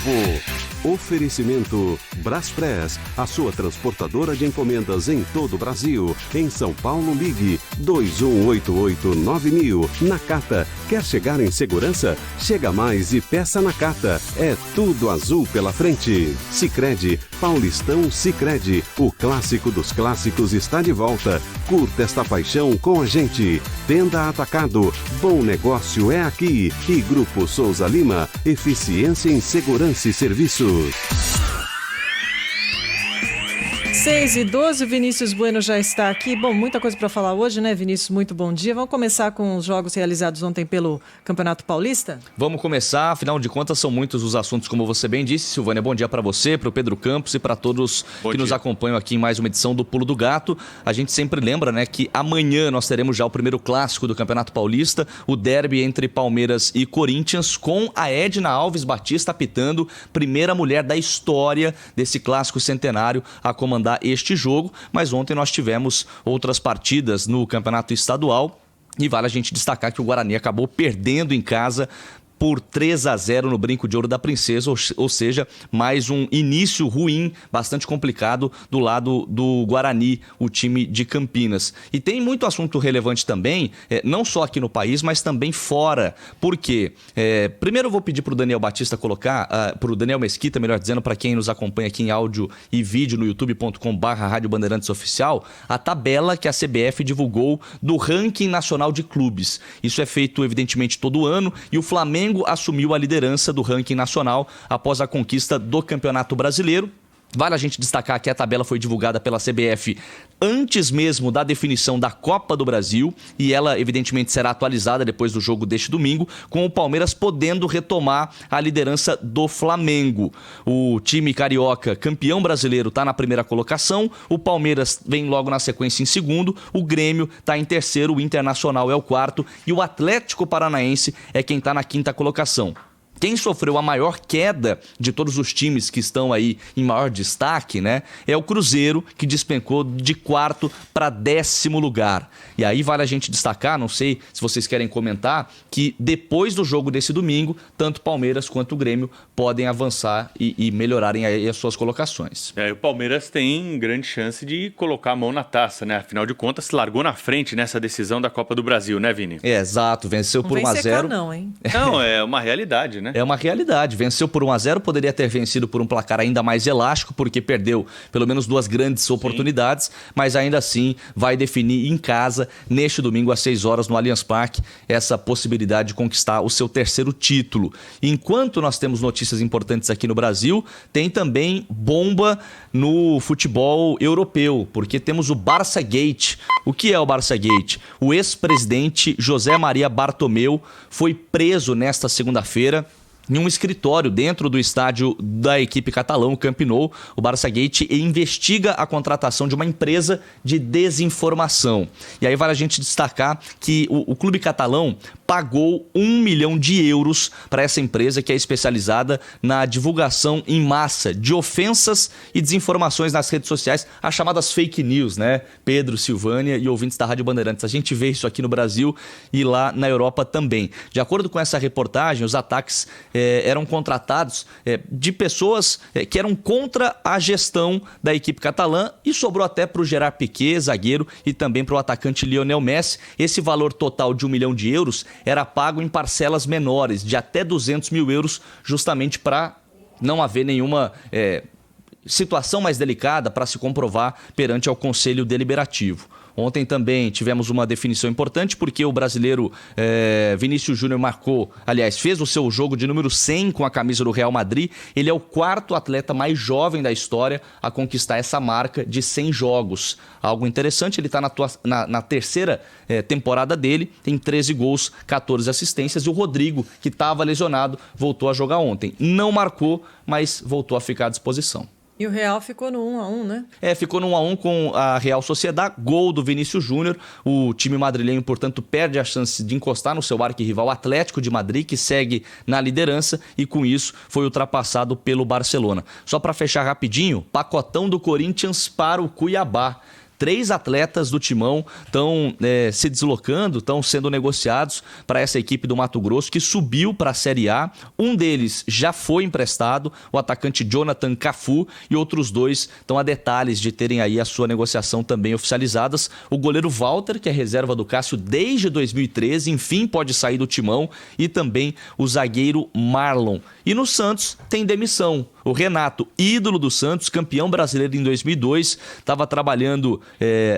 novo. Oferecimento Braspress, a sua transportadora de encomendas em todo o Brasil. Em São Paulo, ligue 2188-9000. Nakata, quer chegar em segurança? Chega mais e peça Nakata. É tudo azul pela frente. Sicredi, Paulistão Sicredi. O clássico dos clássicos está de volta. Curta esta paixão com a gente. Tenda Atacado, bom negócio é aqui. E Grupo Souza Lima, eficiência em segurança e serviços. 6h12, Vinícius Bueno já está aqui. Bom, muita coisa para falar hoje, né, Vinícius? Muito bom dia. Vamos começar com os jogos realizados ontem pelo Campeonato Paulista? Vamos começar, afinal de contas são muitos os assuntos, como você bem disse. Silvânia, bom dia para você, para o Pedro Campos e para todos que nos acompanham aqui em mais uma edição do Pulo do Gato. A gente sempre lembra, né, que amanhã nós teremos já o primeiro clássico do Campeonato Paulista, o derby entre Palmeiras e Corinthians, com a Edna Alves Batista apitando, primeira mulher da história desse clássico centenário a comandar este jogo, mas ontem nós tivemos outras partidas no Campeonato Estadual e vale a gente destacar que o Guarani acabou perdendo em casa por 3-0 no Brinco de Ouro da Princesa, ou seja, mais um início ruim, bastante complicado do lado do Guarani, o time de Campinas. E tem muito assunto relevante também, não só aqui no país, mas também fora. Por quê? Primeiro eu vou pedir para o Daniel Batista colocar, para o Daniel Mesquita, melhor dizendo, para quem nos acompanha aqui em áudio e vídeo no youtube.com/Rádio Bandeirantes Oficial, a tabela que a CBF divulgou do ranking nacional de clubes. Isso é feito, evidentemente, todo ano, e o Flamengo assumiu a liderança do ranking nacional após a conquista do Campeonato Brasileiro. Vale a gente destacar que a tabela foi divulgada pela CBF antes mesmo da definição da Copa do Brasil e ela, evidentemente, será atualizada depois do jogo deste domingo, com o Palmeiras podendo retomar a liderança do Flamengo. O time carioca, campeão brasileiro, está na primeira colocação, o Palmeiras vem logo na sequência em segundo, o Grêmio está em terceiro, o Internacional é o quarto e o Atlético Paranaense é quem está na quinta colocação. Quem sofreu a maior queda de todos os times que estão aí em maior destaque, né, é o Cruzeiro, que despencou de quarto para 10º lugar. E aí vale a gente destacar, não sei se vocês querem comentar, que depois do jogo desse domingo, tanto Palmeiras quanto o Grêmio podem avançar e melhorarem aí as suas colocações. O Palmeiras tem grande chance de colocar a mão na taça, né? Afinal de contas, se largou na frente nessa decisão da Copa do Brasil, né, Vini? Exato, venceu por 1-0. Não, hein? Não, é uma realidade, né? É uma realidade. Venceu por 1-0, poderia ter vencido por um placar ainda mais elástico, porque perdeu pelo menos duas grandes oportunidades, mas ainda assim vai definir em casa, neste domingo às 6 horas no Allianz Parque, essa possibilidade de conquistar o seu terceiro título. Enquanto nós temos notícias importantes aqui no Brasil, tem também bomba no futebol europeu, porque temos o Barça Gate. O que é o Barça Gate? O ex-presidente José Maria Bartomeu foi preso nesta segunda-feira em um escritório dentro do estádio da equipe catalã, o Camp Nou. O Barça Gate investiga a contratação de uma empresa de desinformação. E aí vale a gente destacar que o clube catalão pagou 1 milhão de euros para essa empresa que é especializada na divulgação em massa de ofensas e desinformações nas redes sociais, as chamadas fake news, né? Pedro, Silvânia e ouvintes da Rádio Bandeirantes. A gente vê isso aqui no Brasil e lá na Europa também. De acordo com essa reportagem, os ataques eram contratados de pessoas que eram contra a gestão da equipe catalã e sobrou até para o Gerard Piqué, zagueiro, e também para o atacante Lionel Messi. Esse valor total de 1 milhão de euros era pago em parcelas menores, de até 200 mil euros, justamente para não haver nenhuma situação mais delicada para se comprovar perante ao Conselho Deliberativo. Ontem também tivemos uma definição importante, porque o brasileiro Vinícius Júnior fez o seu jogo de número 100 com a camisa do Real Madrid. Ele é o quarto atleta mais jovem da história a conquistar essa marca de 100 jogos. Algo interessante, ele está na terceira temporada dele, tem 13 gols, 14 assistências, e o Rodrigo, que estava lesionado, voltou a jogar ontem. Não marcou, mas voltou a ficar à disposição. E o Real ficou no 1-1, né? Ficou no 1-1 com a Real Sociedad, gol do Vinícius Júnior. O time madrilenho, portanto, perde a chance de encostar no seu arquirrival Atlético de Madrid, que segue na liderança e, com isso, foi ultrapassado pelo Barcelona. Só para fechar rapidinho, pacotão do Corinthians para o Cuiabá. 3 atletas do Timão estão se deslocando, estão sendo negociados para essa equipe do Mato Grosso, que subiu para a Série A. Um deles já foi emprestado, o atacante Jonathan Cafu, e outros 2 estão a detalhes de terem aí a sua negociação também oficializadas. O goleiro Walter, que é reserva do Cássio desde 2013, enfim pode sair do Timão, e também o zagueiro Marlon. E no Santos tem demissão. O Renato, ídolo do Santos, campeão brasileiro em 2002, estava trabalhando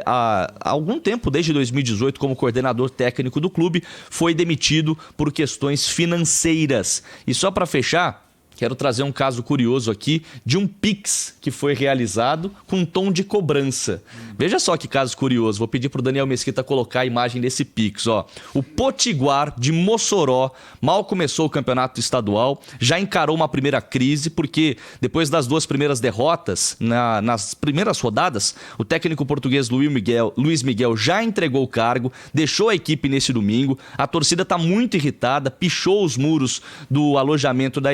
há algum tempo, desde 2018, como coordenador técnico do clube, foi demitido por questões financeiras. E só para fechar, quero trazer um caso curioso aqui de um Pix que foi realizado com um tom de cobrança. Veja só que caso curioso. Vou pedir para o Daniel Mesquita colocar a imagem desse Pix. Ó. O Potiguar de Mossoró mal começou o campeonato estadual, já encarou uma primeira crise, porque depois das 2 primeiras derrotas, nas primeiras rodadas, o técnico português Luiz Miguel já entregou o cargo, deixou a equipe nesse domingo. A torcida está muito irritada, pichou os muros do alojamento da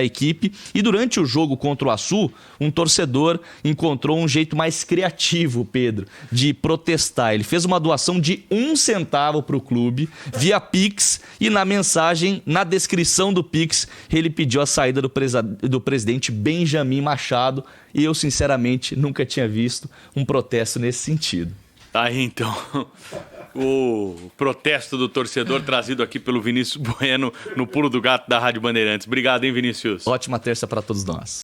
equipe, e durante o jogo contra o Açu, um torcedor encontrou um jeito mais criativo, Pedro, de protestar. Ele fez uma doação de 1 centavo para o clube, via Pix, e na mensagem, na descrição do Pix, ele pediu a saída do presidente Benjamin Machado, e eu, sinceramente, nunca tinha visto um protesto nesse sentido. Tá aí, então, o protesto do torcedor trazido aqui pelo Vinícius Bueno no Pulo do Gato da Rádio Bandeirantes. Obrigado, hein, Vinícius? Ótima terça para todos nós.